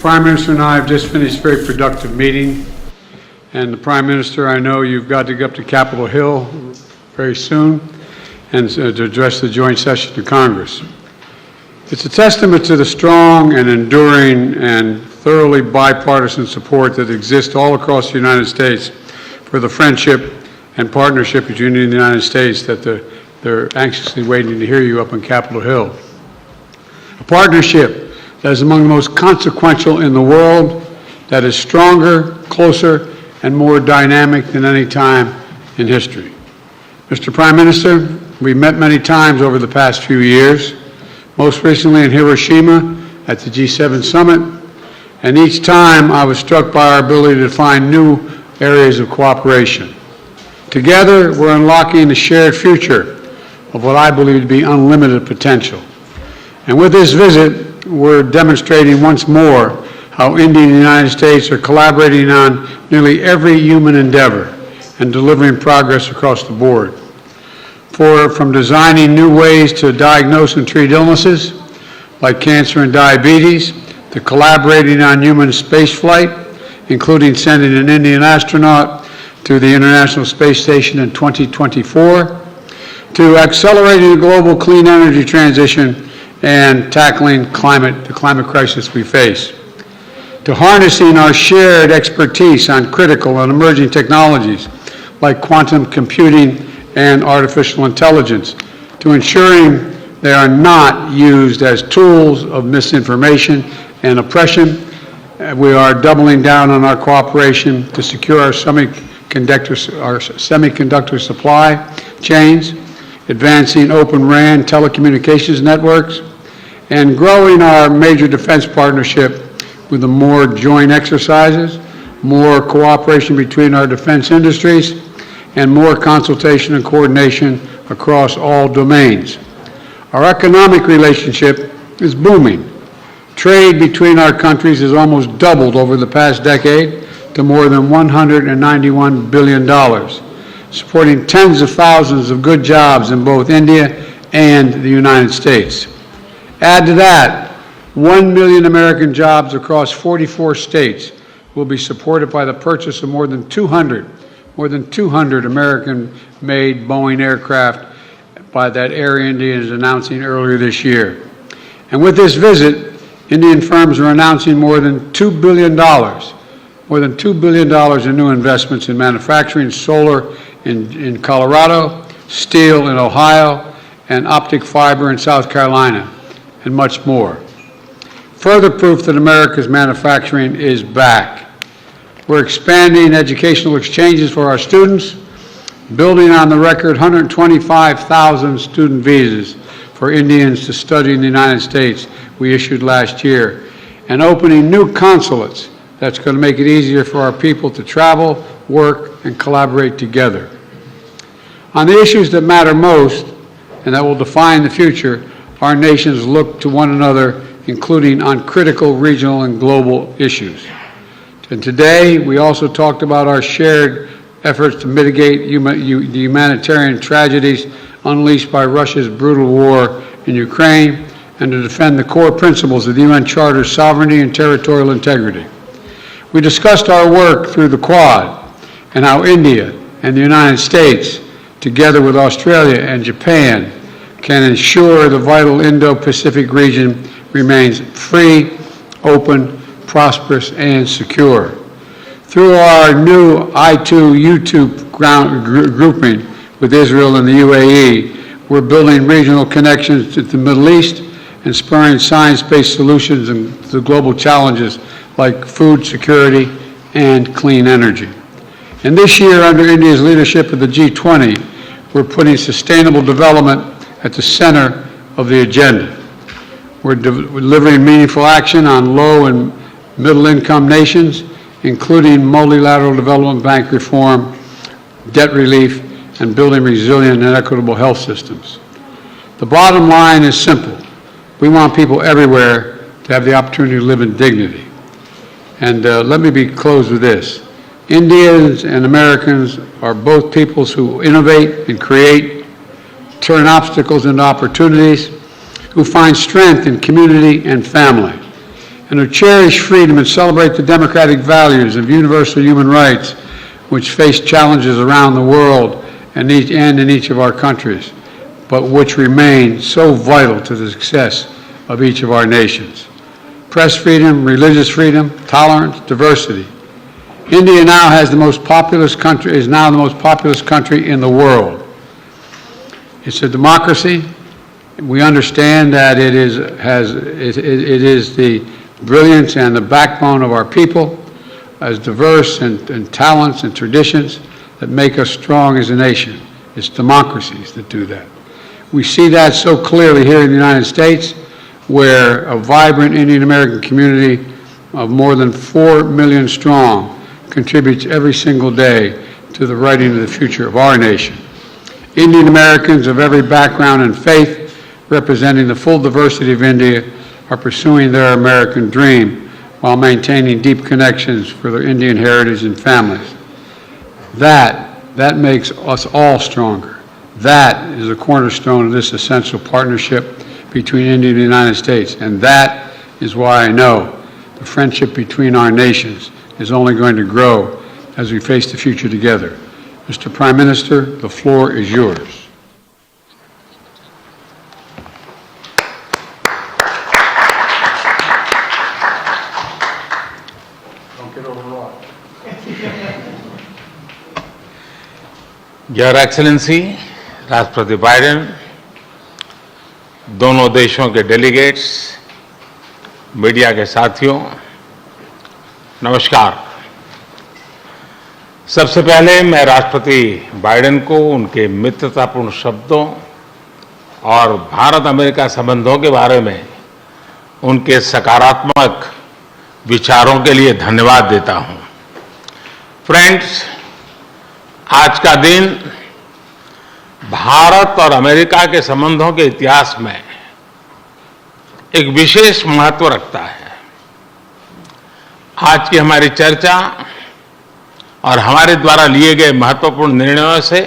Prime Minister and I have just finished a very productive meeting. And the Prime Minister, I know you've got to go up to Capitol Hill very soon and to address the joint session of Congress. It's a testament to the strong and enduring and thoroughly bipartisan support that exists all across the United States for the friendship and partnership between India and the United States that they're anxiously waiting to hear you up on Capitol Hill. A partnership that is among the most consequential in the world, that is stronger, closer, and more dynamic than any time in history. Mr. Prime Minister, we've met many times over the past few years, most recently in Hiroshima at the G7 summit, and each time I was struck by our ability to find new areas of cooperation. Together, we're unlocking a shared future of what I believe to be unlimited potential. And with this visit, we're demonstrating once more how India and the United States are collaborating on nearly every human endeavor and delivering progress across the board. From designing new ways to diagnose and treat illnesses like cancer and diabetes, to collaborating on human spaceflight, including sending an Indian astronaut to the International Space Station in 2024, to accelerating the global clean energy transition and tackling the climate crisis we face, to harnessing our shared expertise on critical and emerging technologies like quantum computing and artificial intelligence, to ensuring they are not used as tools of misinformation and oppression. We are doubling down on our cooperation to secure our semiconductor supply chains, advancing Open RAN telecommunications networks, and growing our major defense partnership with more joint exercises, more cooperation between our defense industries, and more consultation and coordination across all domains. Our economic relationship is booming. Trade between our countries has almost doubled over the past decade to more than $191 billion, supporting tens of thousands of good jobs in both India and the United States. Add to that, 1 million American jobs across 44 states will be supported by the purchase of more than 200 American-made Boeing aircraft by that Air India is announcing earlier this year. And with this visit, Indian firms are announcing more than $2 billion in new investments in manufacturing, solar in Colorado, steel in Ohio, and optic fiber in South Carolina, and much more. Further proof that America's manufacturing is back. We're expanding educational exchanges for our students, building on the record 125,000 student visas for Indians to study in the United States we issued last year, and opening new consulates that's going to make it easier for our people to travel, work, and collaborate together. On the issues that matter most and that will define the future, our nations look to one another, including on critical regional and global issues. And today, we also talked about our shared efforts to mitigate the humanitarian tragedies unleashed by Russia's brutal war in Ukraine and to defend the core principles of the UN Charter's sovereignty and territorial integrity. We discussed our work through the Quad and how India and the United States, together with Australia and Japan, can ensure the vital Indo-Pacific region remains free, open, prosperous, and secure. Through our new I2U2 grouping with Israel and the UAE, we're building regional connections to the Middle East and spurring science-based solutions to global challenges like food security and clean energy. And this year, under India's leadership of the G20, we're putting sustainable development at the center of the agenda. We're delivering meaningful action on low and middle-income nations, including multilateral development bank reform, debt relief, and building resilient and equitable health systems. The bottom line is simple. We want people everywhere to have the opportunity to live in dignity. And let me close with this. Indians and Americans are both peoples who innovate and create, turn obstacles into opportunities, who find strength in community and family. and to cherish freedom and celebrate the democratic values of universal human rights which face challenges around the world and in each of our countries, but which remain so vital to the success of each of our nations. Press freedom, religious freedom, tolerance, diversity. India now is now the most populous country in the world. It's a democracy. We understand that it is the brilliance and the backbone of our people, as diverse in talents and traditions that make us strong as a nation. It's democracies that do that. We see that so clearly here in the United States, where a vibrant Indian American community of more than 4 million strong contributes every single day to the writing of the future of our nation. Indian Americans of every background and faith, representing the full diversity of India, are pursuing their American dream while maintaining deep connections for their Indian heritage and families. That makes us all stronger. That is a cornerstone of this essential partnership between India and the United States, and that is why I know the friendship between our nations is only going to grow as we face the future together. Mr. Prime Minister, the floor is yours. Your excellency राष्ट्रपति Biden, दोनों देशों के delegates, media के साथियों, नमस्कार। सबसे पहले मैं राष्ट्रपति बाइडेन को उनके मित्रतापूर्ण शब्दों और भारत अमेरिका संबंधों के बारे में उनके सकारात्मक विचारों के लिए धन्यवाद देता हूं। फ्रेंड्स, आज का दिन भारत और अमेरिका के संबंधों के इतिहास में एक विशेष महत्व रखता है। आज की हमारी चर्चा और हमारे द्वारा लिए गए महत्वपूर्ण निर्णयों से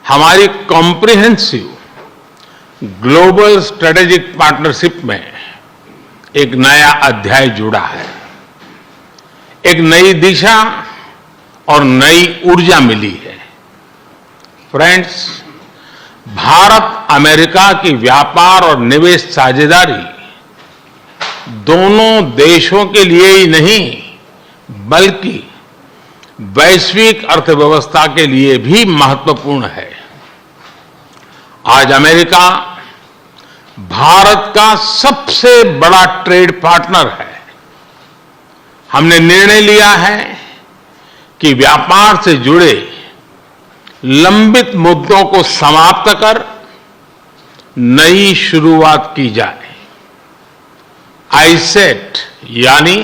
हमारी कॉम्प्रिहेंसिव ग्लोबल स्ट्रेटेजिक पार्टनरशिप में एक नया अध्याय जुड़ा है। एक नई दिशा और नई ऊर्जा मिली है। फ्रेंड्स, भारत अमेरिका की व्यापार और निवेश साझेदारी दोनों देशों के लिए ही नहीं बल्कि वैश्विक अर्थव्यवस्था के लिए भी महत्वपूर्ण है। आज अमेरिका भारत का सबसे बड़ा ट्रेड पार्टनर है। हमने निर्णय लिया है कि व्यापार से जुड़े लंबित मुद्दों को समाप्त कर नई शुरुआत की जाए। आईसेट यानी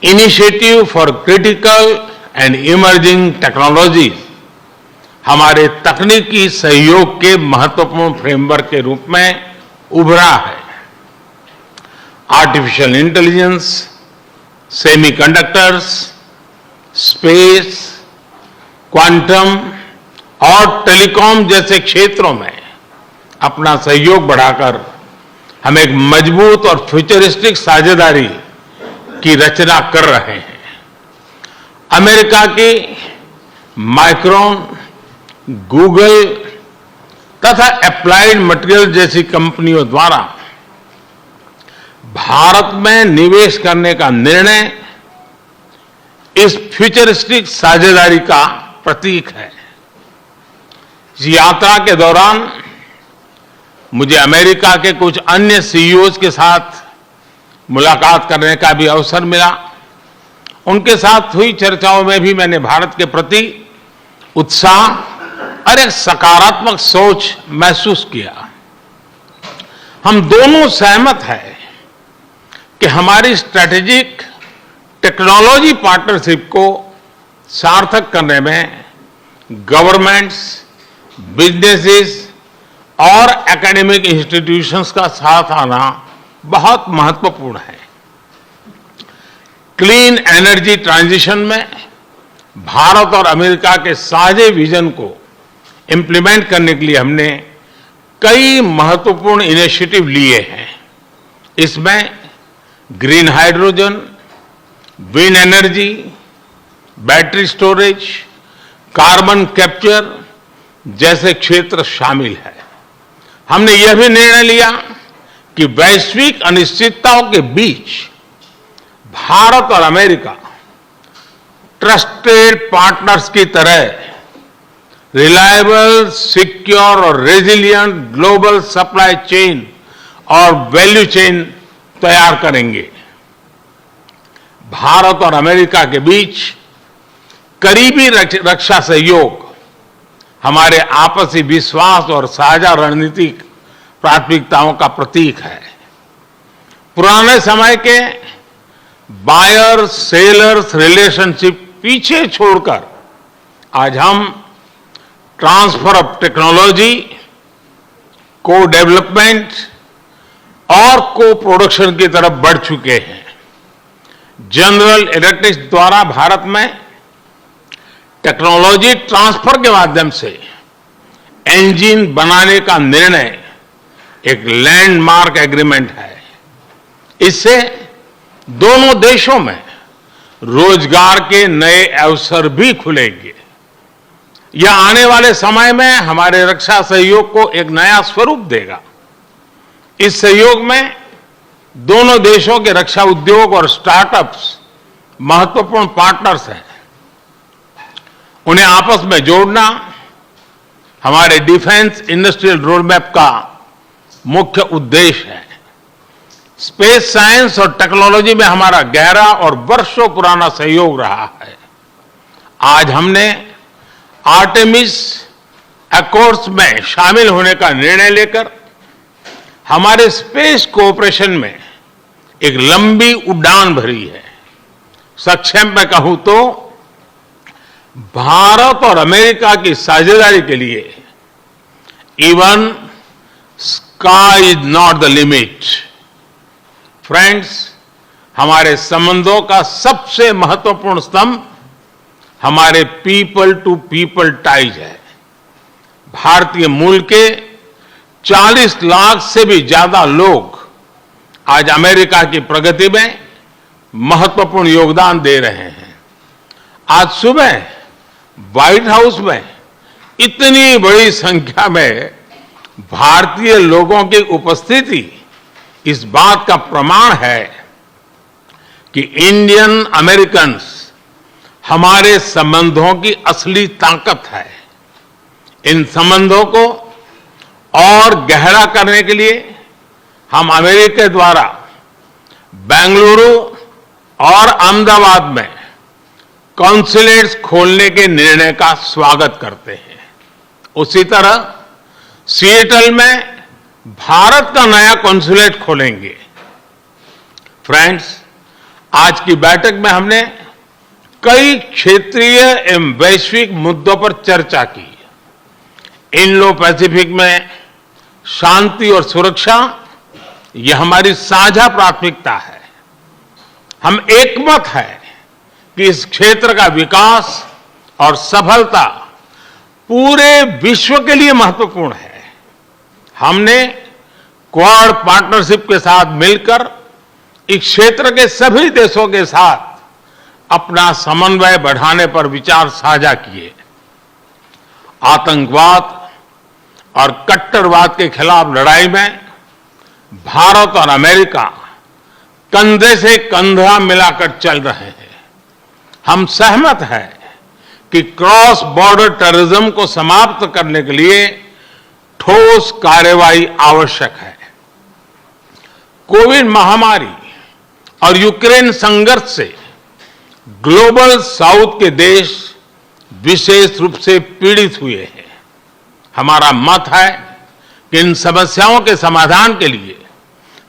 initiative for critical and emerging technology हमारे तकनीकी सहयोग के महत्वपूर्ण फ्रेमवर्क के रूप में उभरा है। Artificial intelligence, semiconductors, space, quantum और टेलीकॉम जैसे क्षेत्रों में अपना सहयोग बढ़ाकर हम एक मजबूत और फ्यूचरिस्टिक साझेदारी की रचना कर रहे हैं। अमेरिका की माइक्रोन, गूगल तथा एप्लाइड मटेरियल जैसी कंपनियों द्वारा भारत में निवेश करने का निर्णय इस फ्यूचरिस्टिक साझेदारी का प्रतीक है। इस यात्रा के दौरान मुझे अमेरिका के कुछ अन्य सीईओज के साथ मुलाकात करने का भी अवसर मिला। उनके साथ हुई चर्चाओं में भी मैंने भारत के प्रति उत्साह और एक सकारात्मक सोच महसूस किया। हम दोनों सहमत हैं कि हमारी स्ट्रैटेजिक टेक्नोलॉजी पार्टनरशिप को सार्थक करने में गवर्नमेंट्स, बिजनेसेस और एकेडमिक इंस्टीट्यूशंस का साथ आना बहुत महत्वपूर्ण है। क्लीन एनर्जी ट्रांजिशन में भारत और अमेरिका के साझे विजन को इंप्लीमेंट करने के लिए हमने कई महत्वपूर्ण इनिशिएटिव लिए हैं। इसमें green hydrogen, wind energy, battery storage, carbon capture जैसे क्षेत्र शामिल है। हमने यह भी निर्णय लिया कि वैश्विक अनिश्चितताओं के बीच भारत और अमेरिका ट्रस्टेड पार्टनर्स की तरह रिलायबल, सिक्योर और रेजिलिएंट ग्लोबल सप्लाई चेन और वैल्यू चेन तैयार करेंगे। भारत और अमेरिका के बीच करीबी रक्षा सहयोग हमारे आपसी विश्वास और साझा रणनीतिक प्राथमिकताओं का प्रतीक है। पुराने समय के बायर सेलर्स रिलेशनशिप पीछे छोड़कर आज हम ट्रांसफर ऑफ टेक्नोलॉजी, को डेवलपमेंट और को प्रोडक्शन की तरफ बढ़ चुके हैं। जनरल इलेक्ट्रिक द्वारा भारत में टेक्नोलॉजी ट्रांसफर के माध्यम से इंजन बनाने का निर्णय एक लैंडमार्क एग्रीमेंट है। इससे दोनों देशों में रोजगार के नए अवसर भी खुलेंगे। यह आने वाले समय में हमारे रक्षा सहयोग को एक नया स्वरूप देगा। इस सहयोग में दोनों देशों के रक्षा उद्योग और स्टार्टअप्स महत्वपूर्ण पार्टनर्स हैं। उन्हें आपस में जोड़ना हमारे डिफेंस इंडस्ट्रियल रोडमैप का मुख्य उद्देश्य है। स्पेस साइंस और टेक्नोलॉजी में हमारा गहरा और वर्षों पुराना सहयोग रहा है। आज हमने आर्टेमिस अकॉर्ड्स में शामिल होने का निर्णय लेकर हमारे स्पेस कोऑपरेशन में एक लंबी उड़ान भरी है। संक्षेप में कहूं तो भारत और अमेरिका की साझेदारी के लिए even sky is not the limit. Friends, हमारे संबंधों का सबसे महत्वपूर्ण स्तंभ हमारे पीपल टू पीपल टाइज है। भारतीय मूल के 40 लाख से भी ज्यादा लोग आज अमेरिका की प्रगति में महत्वपूर्ण योगदान दे रहे हैं। आज सुबह व्हाइट हाउस में इतनी बड़ी संख्या में भारतीय लोगों की उपस्थिति इस बात का प्रमाण है कि इंडियन अमेरिकन्स हमारे संबंधों की असली ताकत है। इन संबंधों को और गहरा करने के लिए हम अमेरिका द्वारा बेंगलुरु और अहमदाबाद में कॉन्सुलेट्स खोलने के निर्णय का स्वागत करते हैं। उसी तरह सिएटल में भारत का नया कॉन्सुलेट खोलेंगे। फ्रेंड्स, आज की बैठक में हमने कई क्षेत्रीय एवं वैश्विक मुद्दों पर चर्चा की। इंडो पैसिफिक में शांति और सुरक्षा यह हमारी साझा प्राथमिकता है। हम एकमत हैं कि इस क्षेत्र का विकास और सफलता पूरे विश्व के लिए महत्वपूर्ण है। हमने क्वाड पार्टनरशिप के साथ मिलकर इस क्षेत्र के सभी देशों के साथ अपना समन्वय बढ़ाने पर विचार साझा किए। आतंकवाद और कट्टरवाद के खिलाफ लड़ाई में भारत और अमेरिका कंधे से कंधा मिलाकर चल रहे हैं। हम सहमत हैं कि क्रॉस बॉर्डर टेररिज्म को समाप्त करने के लिए ठोस कार्रवाई आवश्यक है। कोविड महामारी और यूक्रेन संघर्ष से ग्लोबल साउथ के देश विशेष रूप से पीड़ित हुए हैं। हमारा मत है कि इन समस्याओं के समाधान के लिए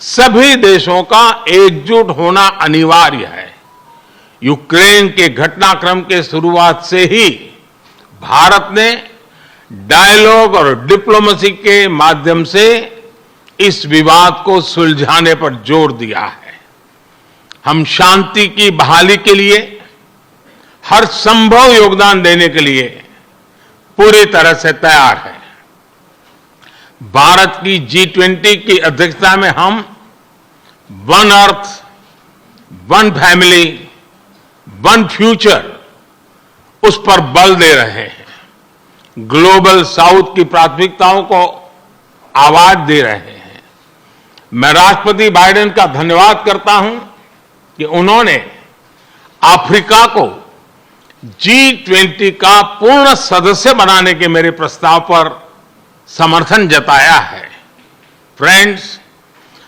सभी देशों का एकजुट होना अनिवार्य है। यूक्रेन के घटनाक्रम के शुरुआत से ही भारत ने डायलॉग और डिप्लोमेसी के माध्यम से इस विवाद को सुलझाने पर जोर दिया है। हम शांति की बहाली के लिए हर संभव योगदान देने के लिए पूरी तरह से तैयार हैं। भारत की G20 की अध्यक्षता में हम one earth one family, one future, उस पर बल दे रहे हैं। ग्लोबल साउथ की प्राथमिकताओं को आवाज दे रहे हैं। मैं राष्ट्रपति बाइडेन का धन्यवाद करता हूं कि उन्होंने अफ्रीका को G20 का पूर्ण सदस्य बनाने के मेरे प्रस्ताव पर समर्थन जताया है। फ्रेंड्स,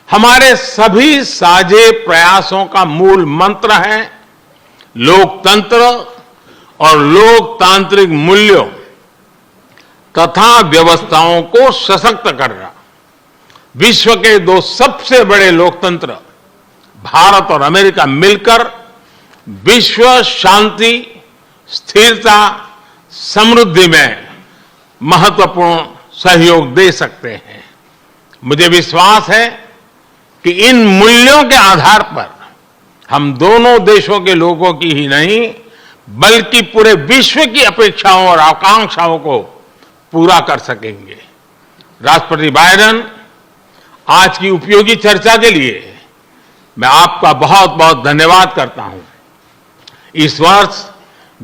हमारे सभी साझे प्रयासों का मूल मंत्र है लोकतंत्र और लोकतांत्रिक मूल्यों तथा व्यवस्थाओं को सशक्त करना। विश्व के दो सबसे बड़े लोकतंत्र भारत और अमेरिका मिलकर विश्व शांति, स्थिरता, समृद्धि में महत्वपूर्ण सहयोग दे सकते हैं। मुझे विश्वास है कि इन मूल्यों के आधार पर हम दोनों देशों के लोगों की ही नहीं बल्कि पूरे विश्व की अपेक्षाओं और आकांक्षाओं को पूरा कर सकेंगे। राष्ट्रपति बाइडेन, आज की उपयोगी चर्चा के लिए मैं आपका बहुत बहुत धन्यवाद करता हूं। इस वर्ष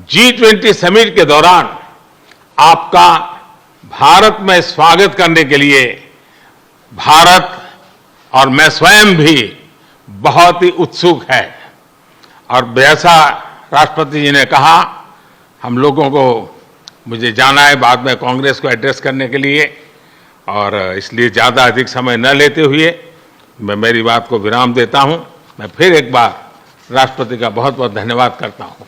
G20 समिट के दौरान आपका भारत में स्वागत करने के लिए भारत और मैं स्वयं भी बहुत ही उत्सुक है। और जैसा राष्ट्रपति जी ने कहा, हम लोगों को मुझे जाना है बाद में कांग्रेस को एड्रेस करने के लिए, और इसलिए ज़्यादा अधिक समय न लेते हुए मैं मेरी बात को विराम देता हूं। मैं फिर एक बार राष्ट्रपति का बहुत बहुत धन्यवाद करता हूं।